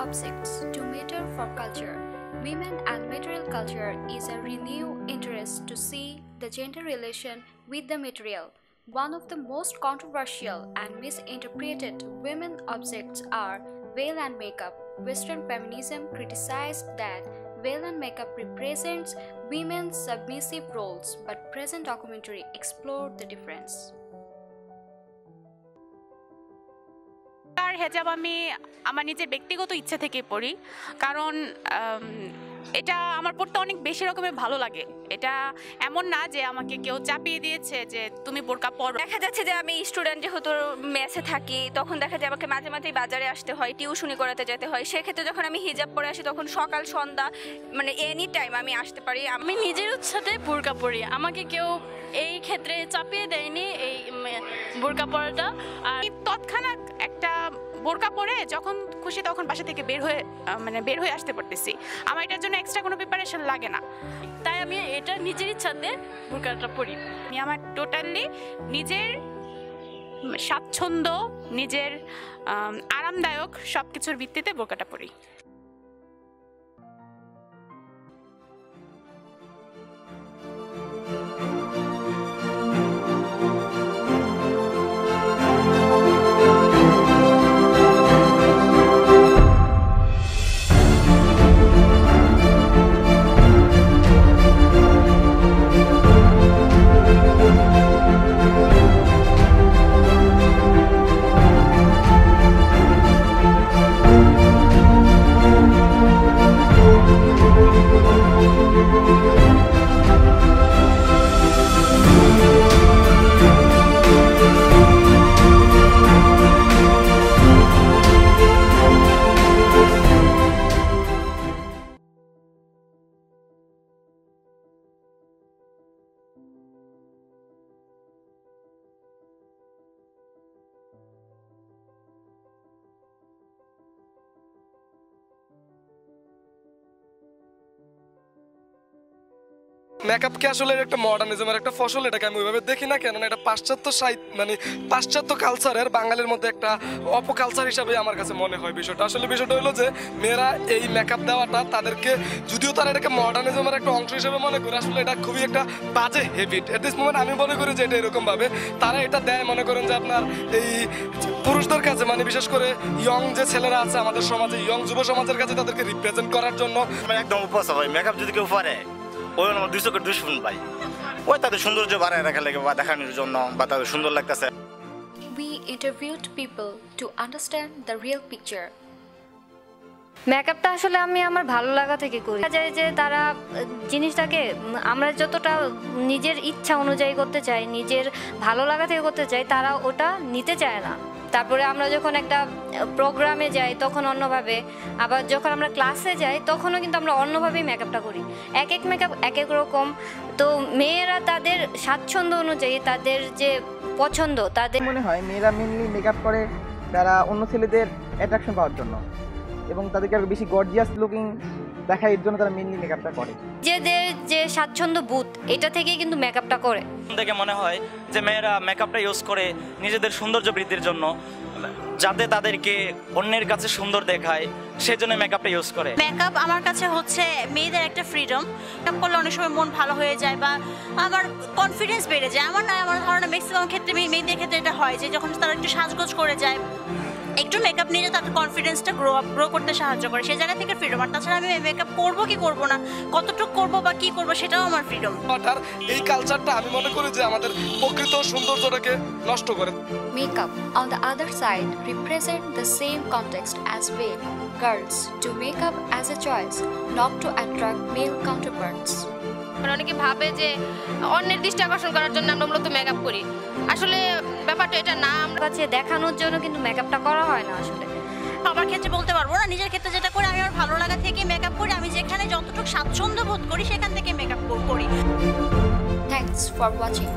objects to matter for culture. Women and material culture is a renewed interest to see the gender relation with the material. One of the most controversial and misinterpreted women objects are veil and makeup. Western feminism criticized that veil and makeup represents women's submissive roles, but present documentary explored the difference. হেজাব আমি আমার নিজের ব্যক্তিগত ইচ্ছা থেকে পড়ি, কারণ এটা আমার পড়তে অনেক বেশি রকমের ভালো লাগে। এটা এমন না যে আমাকে কেউ চাপিয়ে দিয়েছে যে তুমি বোরকা পরো। দেখা যাচ্ছে যে আমি স্টুডেন্ট যেহেতু মেসে থাকি, তখন দেখা যায় আমাকে মাঝে মাঝেই বাজারে আসতে হয়, টিউশনি করাতে যেতে হয়। সেক্ষেত্রে যখন আমি হিজাব পরে আসি তখন সকাল সন্ধ্যা মানে এনি টাইম আমি আসতে পারি। আমি নিজের ইচ্ছাতে বোরকা পরি, আমাকে কেউ এই ক্ষেত্রে চাপিয়ে দেয়নি এই বোরকা পরাটা। আর তৎক্ষণাৎ একটা বোরকা পরে যখন খুশি তখন বাসা থেকে বের হয়ে আসতে পারতেছি। আমার এটার জন্য এক্সট্রা কোনো প্রিপারেশন লাগে না, তাই আমি এটা নিজের ইচ্ছাতে বোরকাটা পরি। আমি আমার টোটালি নিজের স্বাচ্ছন্দ্য, নিজের আরামদায়ক সব কিছুর ভিত্তিতে বোরকাটা পরি। মেকআপকে আসলে একটা মডার্নিজমের একটা ফসল, এটাকে আমি ওইভাবে দেখি না। কেননা এটা পাশ্চাত্য সাহিত্য মানে পাশ্চাত্য কালচারের বাঙালির মধ্যে একটা অপকালচার হিসাবে আমার কাছে মনে হয় বিষয়টা। আসলে বিষয়টা হলো যে মেয়েরা এই মেকআপ দেওয়াটা তাদেরকে, যদিও তারা এটাকে মডার্নিজমের একটা অংশ হিসেবে মনে করে, আসলে এটা খুবই একটা বাজে হ্যাবিট। এট দিস মোমেন্ট আমি মনে করি যে এটা এরকমভাবে তারা এটা দেয়, মনে করেন যে আপনার এই পুরুষদের কাছে, মানে বিশেষ করে ইয়ং যে ছেলেরা আছে আমাদের সমাজে, ইয়ং যুব সমাজের কাছে তাদেরকে রিপ্রেজেন্ট করার জন্য। একদম উপহাস হয় মেকআপ যদি কেউ পারে ওই আমার 200 করে দুশ্মন পাই, ওই তাদের সৌন্দর্য বাড়ায় রাখা লাগে বা দেখানোর জন্য, বা তাদের সুন্দর লাগতেছে। We interviewed people to understand the real picture. মেকআপটা আসলে আমি আমার ভালো লাগা থেকে করি। দেখা যায় যে তারা জিনিসটাকে আমরা যতটা নিজের ইচ্ছা অনুযায়ী করতে চাই, নিজের ভালো লাগা থেকে করতে চাই, তারা ওটা নিতে চায় না। তারপরে আমরা যখন একটা প্রোগ্রামে যাই তখন অন্যভাবে, আবার যখন আমরা ক্লাসে যাই তখনও কিন্তু আমরা অন্যভাবেই মেকআপটা করি। এক এক মেকআপ এক এক রকম। তো মেয়েরা তাদের স্বাচ্ছন্দ্য অনুযায়ী, তাদের যে পছন্দ, তাদের মনে হয় মেয়েরা মেনলি মেকআপ করে তারা অন্য ছেলেদের অ্যাট্রাকশন পাওয়ার জন্য, এবং তাদেরকে আরো বেশি গর্জিয়াস লুকিং দেখায়, এর জন্য তারা মেনলি মেকআপটা করে। নিজেদের যে স্বাচ্ছন্দ্য বোধ, এটা থেকেই কিন্তু মেকআপটা করে। দেখে মনে হয় যে মেয়েরা মেকআপটা ইউজ করে নিজেদের সৌন্দর্য বৃদ্ধির জন্য, যাতে তাদেরকে অন্যের কাছে সুন্দর দেখায়, সেজন্য মেকআপটা ইউজ করে। মেকআপ আমার কাছে হচ্ছে মেয়েদের একটা ফ্রিডম। মেকআপ করলে অনেক সময় মন ভালো হয়ে যায় বা আমার কনফিডেন্স বেড়ে যায়। আমার ধারণা ম্যাক্সিমাম ক্ষেত্রে মেয়েদের ক্ষেত্রে এটা হয় যে যখন তারা একটু সাজগোজ করে যায়, একটু মেকআপ নিলে তাদের কনফিডেন্সটা গ্রো করতে সাহায্য করে। সেই জায়গা থেকে ফ্রিডম। আর তাছাড়া আমি মেকআপ করবো কি করবো না, কতটুকু করবো বা কি করবো, সেটাও আমার ফ্রিডম। আর এই কালচারটা আমি মনে করি যে আমাদের প্রকৃত সৌন্দর্যটাকে নষ্ট করে। Makeup, on the other side, represent the same context as veil. Girls do makeup as a choice, not to attract male counterparts. অনেকে ভাবে যে অন্যের দৃষ্টি আকর্ষণ করার জন্য আমরা মূলত মেকআপ করি। আসলে ব্যাপারটা এটা না। আমার কাছে দেখানোর জন্য কিন্তু মেকআপটা করা হয় না। আসলে আমার ক্ষেত্রে বলতে পারবো না, নিজের ক্ষেত্রে যেটা করি আমি আমার ভালো লাগা থেকে মেকআপ করি। আমি যেখানে যতটুকু স্বাচ্ছন্দ্য বোধ করি সেখান থেকে মেকআপ করি। Thanks for watching.